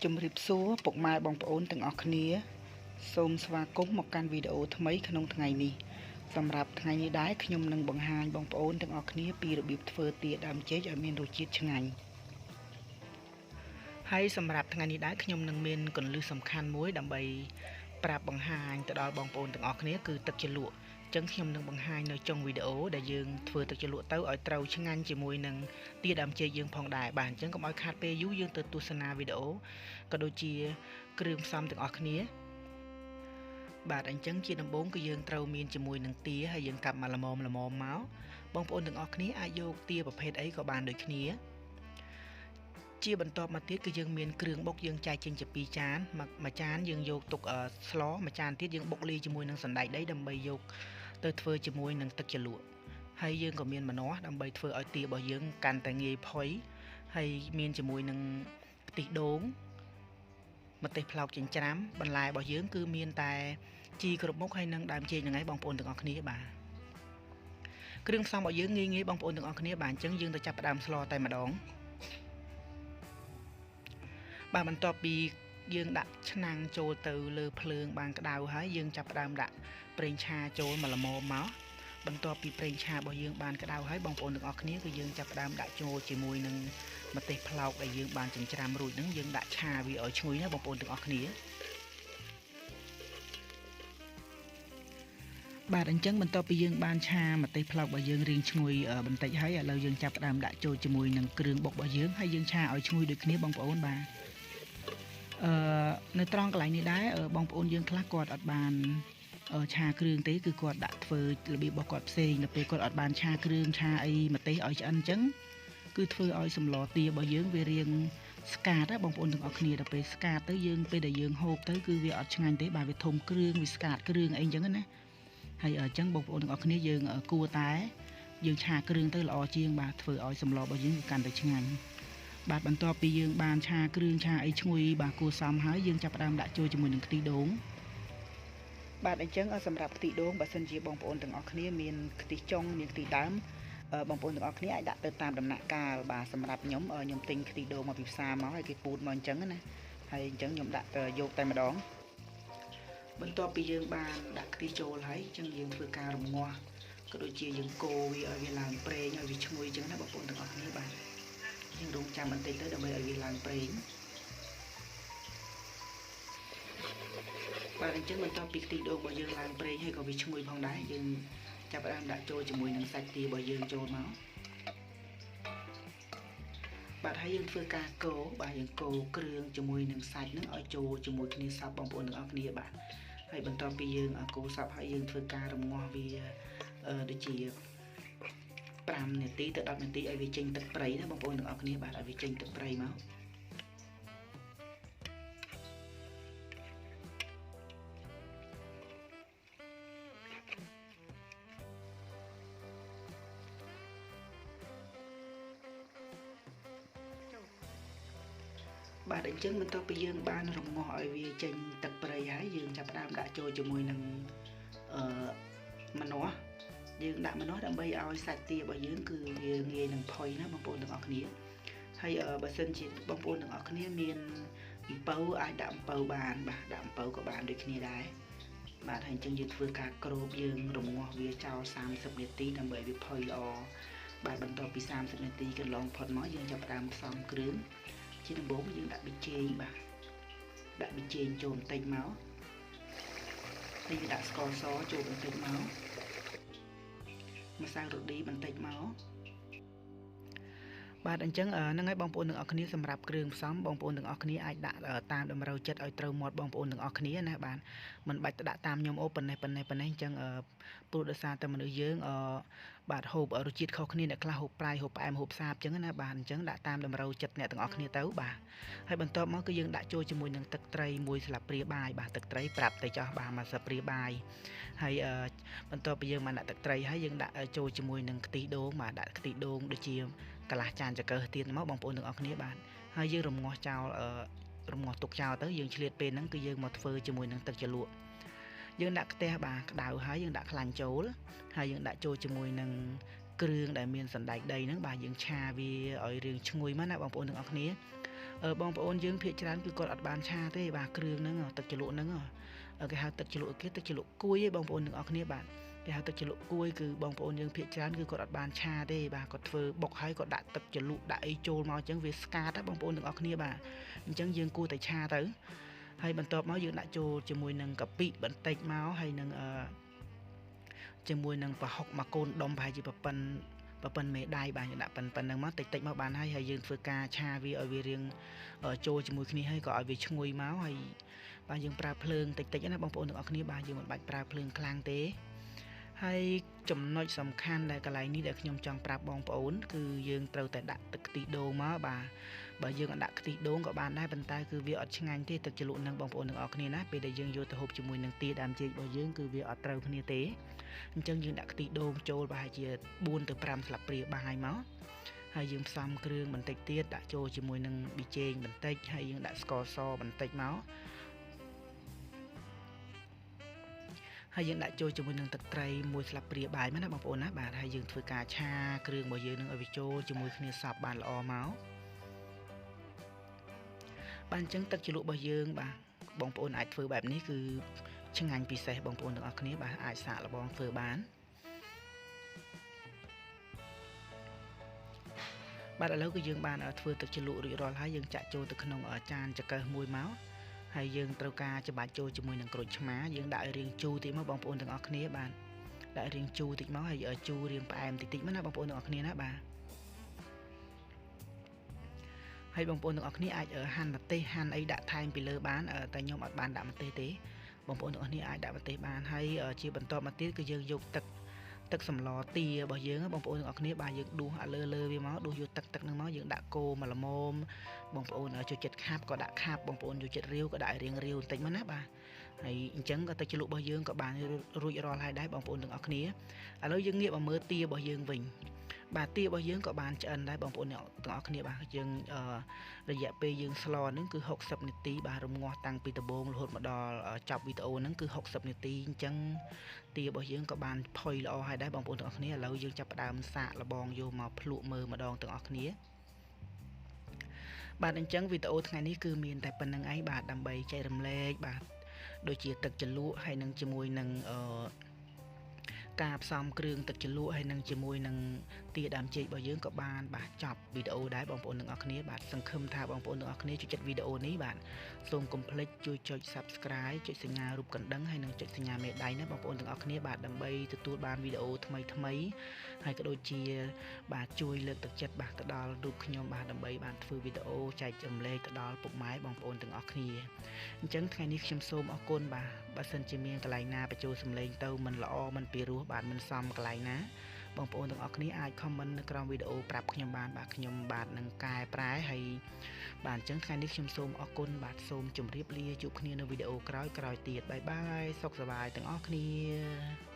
ជំរាបសួរពុកម៉ែបងប្អូនទាំងអស់គ្នាសូមស្វាគមន៍មកកាន់វីដេអូថ្មីក្នុងថ្ងៃនេះសម្រាប់ថ្ងៃនេះដែរខ្ញុំនឹងបង្ហាញបងប្អូនទាំងអស់គ្នាពីរបៀបធ្វើទាដើមចេកឲ្យមានរសជាតិឆ្ងាញ់ហើយសម្រាប់ថ្ងៃនេះដែរខ្ញុំនឹងមានគន្លឹះសំខាន់មួយដើម្បីប្រាប់បង្ហាញទៅដល់បងប្អូនទាំងអស់គ្នាគឺទឹកជ្រលក់អញ្ចឹងខ្ញុំនឹងបង្ហាញនៅចុងវីដេអូដែលយើងធ្វើទឹកជ្រលក់ទៅឲ្យត្រូវឆ្ងាញ់ជាមួយនឹងទាដើមចេកយើងផងដែរបាទអញ្ចឹងកុំឲ្យខាតពេលយូរយើងទៅទស្សនាវីដេអូក៏ដូចជាគ្រឿងផ្សំទាំងអស់គ្នាបាទអញ្ចឹងជាដំបូងគឺយើងត្រូវមានជាមួយនឹងទាហើយយើងកាប់មកល្មមមកបងប្អូនទាំងអស់គ្នាអាចយកទាប្រភេទអីក៏បានដូចគ្នាជាបន្ទាប់មកទៀតគឺយើងមានគ្រឿងបុកយើងចែកចេញជា2ចានមួយចានយើងយកទុកស្លមួយចានទៀតយើងបុកលាយជាមួយនឹងសណ្តែកដីដើម្បីយកទៅធ្វើជាមួយនឹងទឹកជ្រលក់ហើយយើងក៏មានម្នាស់ដើម្បីធ្វើឲ្យទារបស់យើងកាន់តែងាយផុយហើយមានជាមួយនឹងខ្ទិះដូងម្ទេសផ្លោកចិញ្ច្រាំបន្លែរបស់យើងគឺមានតែជីគ្រប់មុខហើយនឹងដើមចេកហ្នឹងឯងបងប្អូនទាំងអស់គ្នាបាទគ្រឿងផ្សំរបស់យើងងាយបងប្អូនទាំងអស់គ្នាបាទអញ្ចឹងយើងទៅចាប់ផ្ដើមស្លតែម្ដងបាទបន្ទាប់ពីយើងដាក់ឆ្នាំងចូលទៅលើភ្លើងបានក្តៅហើយយើងចាប់ផ្ដើមដាក់ប្រេងឆាចូលមកល្មមមកបន្ទាប់ពីប្រេងឆារបស់យើងបានក្តៅហើយបងប្អូនទាំងអស់គ្នាគឺយើងចាប់ផ្ដើមដាក់ចូលជាមួយនឹងម្ទេសផ្លោកដែលយើងបានចិញ្ច្រាំរួចហ្នឹងយើងដាក់ឆាវាឲ្យឈ្ងុយណាបងប្អូនទាំងអស់គ្នាបាទអញ្ចឹងបន្ទាប់ពីយើងបានឆាម្ទេសផ្លោករបស់យើងរៀងឈ្ងុយបន្តិចហើយឥឡូវយើងចាប់ផ្ដើមដាក់ចូលជាមួយនឹងគ្រឿងបុករបស់យើងហើយយើងឆាឲ្យឈ្ងុយដូចគ្នាបងប្អូនបាទនៅត្រង់កន្លែងនេះដែរបងប្អូនយើងខ្លះគាត់អត់បានឆាគ្រឿងទេគឺគាត់ដាក់ធ្វើរបៀបរបស់គាត់ផ្សេងនៅពេលគាត់អត់បានឆាគ្រឿងឆាអីម្ទេសឲ្យឆ្អិនអញ្ចឹងគឺធ្វើឲ្យសម្លទារបស់យើងវារៀងស្កាតបងប្អូនទាំងអស់គ្នាដល់ពេលស្កាតទៅយើងពេលដែលយើងហូបទៅគឺវាអត់ឆ្ងាញ់ទេបាទវាធំគ្រឿងវាស្កាតគ្រឿងអីអញ្ចឹងណាហើយអញ្ចឹងបងប្អូនទាំងអស់គ្នាយើងគួរតែយើងឆាគ្រឿងទៅល្អជាងបាទធ្វើឲ្យសម្លរបស់យើងកាន់តែឆ្ងាញ់បាទបន្ទាប់ពីយើងបានឆាគ្រឿងឆាអីឈ្ងុយបាទគួរសមហើយយើងចាប់ផ្ដើមដាក់ចូលជាមួយនឹងខ្ទិះដូងបាទអញ្ចឹងសម្រាប់ខ្ទិះដូងបើសិនជាបងប្អូនទាំងអស់គ្នាមានខ្ទិះចុងមានខ្ទិះដើមបងប្អូនទាំងអស់គ្នាអាចដាក់ទៅតាមដំណាក់កាលបាទសម្រាប់ខ្ញុំទិញខ្ទិះដូងមកពីផ្សារមកហើយគេពូតមកអញ្ចឹងណាហើយអញ្ចឹងខ្ញុំដាក់យកតែម្ដងបន្ទាប់ពីយើងបានដាក់ខ្ទិះចូលហើយអញ្ចឹងយើងធ្វើការរំងាស់ក៏ដូចជាយើងកូរវាឲ្យវាឡើងប្រេងឲ្យវាឈ្ងុយអញ្ចឹងណាបងប្អូនទាំងអស់គ្នាបាទយើងរងចាំបន្តិចទៅដើម្បីឲ្យវាឡើងប្រេងបាទអញ្ចឹងបន្ទាប់ពីខ្ទិះដូងរបស់យើងឡើងប្រេងហើយក៏វាឈ្ងុយផងដែរយើងចាប់ផ្ដើមដាក់ចូលជាមួយនឹងសាច់ទារបស់យើងចូលមកបាទហើយយើងធ្វើការកូរបាទយើងកូរគ្រឿងជាមួយនឹងសាច់ហ្នឹងឲ្យចូលជាមួយគ្នាសព្វបងប្អូនទាំងអស់គ្នាបាទហើយបន្ទាប់ពីយើងកូរសព្វហើយយើងធ្វើការរំងាស់វាដូចជា5នាទីទៅ10នាទីឲ្យវាចេញទឹកប្រៃណាបងប្អូនទាំងអស់គ្នាបាទឲ្យវាចេញទឹកប្រៃមកបាទអញ្ចឹងបន្ទាប់ពីយើងបានរំងាស់ឲ្យវាចេញទឹកប្រៃហើយយើងចាប់ផ្ដើមដាក់ចូលជាមួយនឹងម្នាស់យើងដាក់ម្នាស់ដើម្បីឲ្យសាច់ទារបស់យើងគឺវាងាយនឹងផុយណាបងប្អូនទាំងអស់គ្នាហើយបើសិនជាបងប្អូនទាំងអស់គ្នាមានអំពៅអាចដាក់អំពៅបានបាទដាក់អំពៅក៏បានដូចគ្នាដែរបាទហើយអញ្ចឹងយើងធ្វើការគ្របយើងរំងាស់វាចោល30នាទីដើម្បីវាផុយល្អបាទបន្ទាប់ពី30នាទីកន្លងផុតមកយើងចាប់ផ្ដើមផ្សំគ្រឿងជាដំបូងយើងដាក់ប៊ីចេងបាទដាក់ប៊ីចេងចូលបន្តិចមកហើយយើងដាក់ស្ករសចូលបន្តិចមកម្សៅរ៉ូឌីបន្តិចមកបាទអញ្ចឹងហ្នឹងហើយបងប្អូនទាំងអស់គ្នាសម្រាប់គ្រឿងផ្សំបងប្អូនទាំងអស់គ្នាអាចដាក់តាមតម្រូវចិត្តឲ្យត្រូវមាត់បងប្អូនទាំងអស់គ្នាណាបាទមិនបាច់ទៅដាក់តាមខ្ញុំអូប៉ុណ្ណេះអញ្ចឹងព្រោះដោយសារតែមនុស្សយើងបាទហូបរសជាតិខុសគ្នាអ្នកខ្លះហូបប្រៃហូបផ្អែមហូបសាបអញ្ចឹងណាបាទអញ្ចឹងដាក់តាមតម្រូវចិត្តអ្នកទាំងអស់គ្នាទៅបាទហើយបន្ទាប់មកគឺយើងដាក់ចូលជាមួយនឹងទឹកត្រី1ស្លាបព្រាបាយបាទទឹកត្រីប្រាប់តែចោះបាទ1ស្លាបព្រាបាយហើយបន្ទាប់ពីយើងបានដាក់ទឹកត្រីហើយយើងដាក់ចូលជាមួយនឹងខ្ទិះដូងបាទដាក់ខ្ទិះដូងដូចជាកន្លះចានចង្កឹះទៀតមកបងប្អូនទាំងអស់គ្នាបាទហើយយើងរំងាស់ចោលរំងាស់ទុកចោលទៅយើងឆ្លៀតពេលហ្នឹងគឺយើងមកធ្វើជាមួយនឹងទឹកជ្រលក់យើងដាក់ខ្ទះបាទក្តៅហើយយើងដាក់ខ្លាញ់ចូលហើយយើងដាក់ចូលជាមួយនឹងគ្រឿងដែលមានសណ្តែកដីហ្នឹងបាទយើងឆាវាឲ្យរឿងឈ្ងុយមកណាបងប្អូនទាំងអស់គ្នា បងប្អូនយើងភាគច្រើនគឺគាត់អត់បានឆាទេបាទគ្រឿងហ្នឹងទឹកជ្រលក់ហ្នឹងគេហៅទឹកជ្រលក់គេទឹកជ្រលក់គួយឯងបងប្អូនទាំងអស់គ្នាបាទគេហៅទឹកជ្រលក់គួយគឺបងប្អូនយើងភាគច្រើនគឺគាត់អត់បានឆាទេបាទគាត់ធ្វើបុកហើយគាត់ដាក់ទឹកជ្រលក់ដាក់អីចូលមកអញ្ចឹងវាស្កាតបងប្អូនទាំងអស់គ្នាបាទអញ្ចឹងយើងគួរតែឆាទៅហើយបន្ទាប់មកយើងដាក់ចូលជាមួយនឹងកាពិបន្តិចមកហើយនឹងជាមួយនឹងប្រហុកមួយកូនដុំប្រហែលជាប៉ុណ្ណមេដៃបាទយើងដាក់ប៉ុណ្ណឹងមកតិចមកបានហើយយើងធ្វើការឆាវាឲ្យវារៀងចូលជាមួយគ្នាហើយក៏ឲ្យវាឈ្ងុយមកហើយបាទយើងប្រើភ្លើងតិចណាបងប្អូនទាំងអស់គ្នាបាទយើងមិនបាច់ប្រើភ្លើងខ្លាំងទេហើយចំណុចសំខាន់ដែលកន្លែងនេះដែលខ្ញុំចង់ប្រាប់បងប្អូនគឺយើងត្រូវតែដាក់ទឹកខ្ទិះដូងមកបាទបើយើងអត់ដាក់ខ្ទិះដូងក៏បានដែរប៉ុន្តែគឺវាអត់ឆ្ងាញ់ទេទឹកជ្រលក់នឹងបងប្អូនទាំងអស់គ្នាណាពេលដែលយើងយកទៅហូបជាមួយនឹងទាដើមចេករបស់យើងគឺវាអត់ត្រូវគ្នាទេអញ្ចឹងយើងដាក់ខ្ទិះដូងចូលប្រហែលជា4 ទៅ 5 ស្លាបព្រាបាយមកហើយយើងផ្សំគ្រឿងបន្តិចទៀតដាក់ចូលជាមួយនឹងប៊ីចេងបន្តិចហើយយើងដាក់ស្ករសបន្តិចមកហើយយើងដាក់ចូលជាមួយនឹងទឹកត្រី1ស្លាបព្រាបាយមកណាបងប្អូនណាបាទហើយយើងធ្វើការឆាគ្រឿងរបស់យើងនឹងឲ្យវាចូលជាមួយគ្នាសព្វបានល្អមកបាទអញ្ចឹងទឹកជ្រលក់របស់យើងបាទបងប្អូនអាចធ្វើបែបនេះគឺឆ្ងាញ់ពិសេសបងប្អូនទាំងអស់គ្នាបាទអាចសាកល្បងធ្វើបានបាទឥឡូវគឺយើងបានធ្វើទឹកជ្រលក់រួចរាល់ហើយយើងចាក់ចូលទៅក្នុងចានចង្កឹះមួយមកហើយយើងត្រូវការច្បាច់ចូលជាមួយនឹងក្រូចឆ្មាយើងដាក់ឲ្យរាងជូរតិចមកបងប្អូនទាំងអស់គ្នាបាទដាក់រាងជូរតិចមកហើយជូររាងផ្អែមតិចមកណាបងប្អូនទាំងអស់គ្នាណាបាទហើយបងប្អូនទាំងអស់គ្នាអាចហាន់ម្ទេសហាន់អីដាក់ថែមពីលើបានតែខ្ញុំអត់បានដាក់ម្ទេសទេបងប្អូនទាំងអស់គ្នាអាចដាក់ម្ទេសបានហើយជាបន្តមកទៀតគឺយើងយកទឹកសម្លទារបស់យើងបងប្អូនទាំងអស់គ្នាបាទយើងដួសលើវាមកដួសយកទឹកហ្នឹងមកយើងដាក់គោមកល្មមបងប្អូនចូលចិត្តខាប់ក៏ដាក់ខាប់បងប្អូនចូលចិត្តរាវក៏ដាក់រៀងរាវបន្តិចមកណាបាទហើយអញ្ចឹងក៏ទឹកជ្រលក់របស់យើងក៏បានរួចរាល់ហើយដែរបងប្អូនទាំងអស់គ្នាឥឡូវយើងងាកមកមើលទារបស់យើងវិញបាទទារបស់យើងក៏បានឆ្អិនដែរបងប្អូនទាំងអស់គ្នាបាទយើងរយៈពេលយើងស្លហ្នឹងគឺ60នាទីបាទរំងាស់តាំងពីដំបូងរហូតមកដល់ចប់វីដេអូហ្នឹងគឺ60នាទីអញ្ចឹងទារបស់យើងក៏បានផុយល្អហើយដែរបងប្អូនទាំងអស់គ្នាឥឡូវយើងចាប់ផ្ដើមសាកលបងយកមកភ្លក់មើលម្ដងទាំងអស់គ្នាបាទអញ្ចឹងវីដេអូថ្ងៃនេះគឺមានតែប៉ុណ្្នឹងឯងបាទដើម្បីចែករំលែកបាទដូចជាទឹកជ្រលក់ហើយនឹងជាមួយនឹងការផ្សំគ្រឿងទឹកជ្រលក់ហើយនឹងជាមួយនឹងទាដើមចេករបស់យើងក៏បានបាទចប់វីដេអូដែរបងប្អូនទាំងអស់គ្នាបាទសង្ឃឹមថាបងប្អូនទាំងអស់គ្នាជួយចិត្តវីដេអូនេះបាទសូមកុំភ្លេចជួយចុច Subscribe ចុចសញ្ញារូបកណ្ដឹងហើយនឹងចុចសញ្ញាមេដៃណាបងប្អូនទាំងអស់គ្នាបាទដើម្បីទទួលបានវីដេអូថ្មីហើយក៏ដូចជាបាទជួយលើកទឹកចិត្តបាទទៅដល់រូបខ្ញុំបាទដើម្បីបានធ្វើវីដេអូចែករំលែកទៅដល់ពុកម៉ែបងប្អូនទាំងអស់គ្នាអញ្ចឹងថ្ងៃនេះខ្ញុំសូមអរគុណបាទបើសិនជាមានកន្លែងណាបញ្ចូលសម្លេងទៅមិនល្អមិនពីរោះបាទមិនសមកន្លែងណាបងប្អូនទាំងអស់គ្នាអាច comment នៅក្រោមវីដេអូប្រាប់ខ្ញុំបានបាទខ្ញុំបាទនឹងកែប្រែហើយបាទអញ្ចឹងថ្ងៃនេះខ្ញុំសូមអរគុណបាទសូមជម្រាបលាជួបគ្នានៅវីដេអូក្រោយទៀតបាយបាយសុខសប្បាយទាំងអស់គ្នា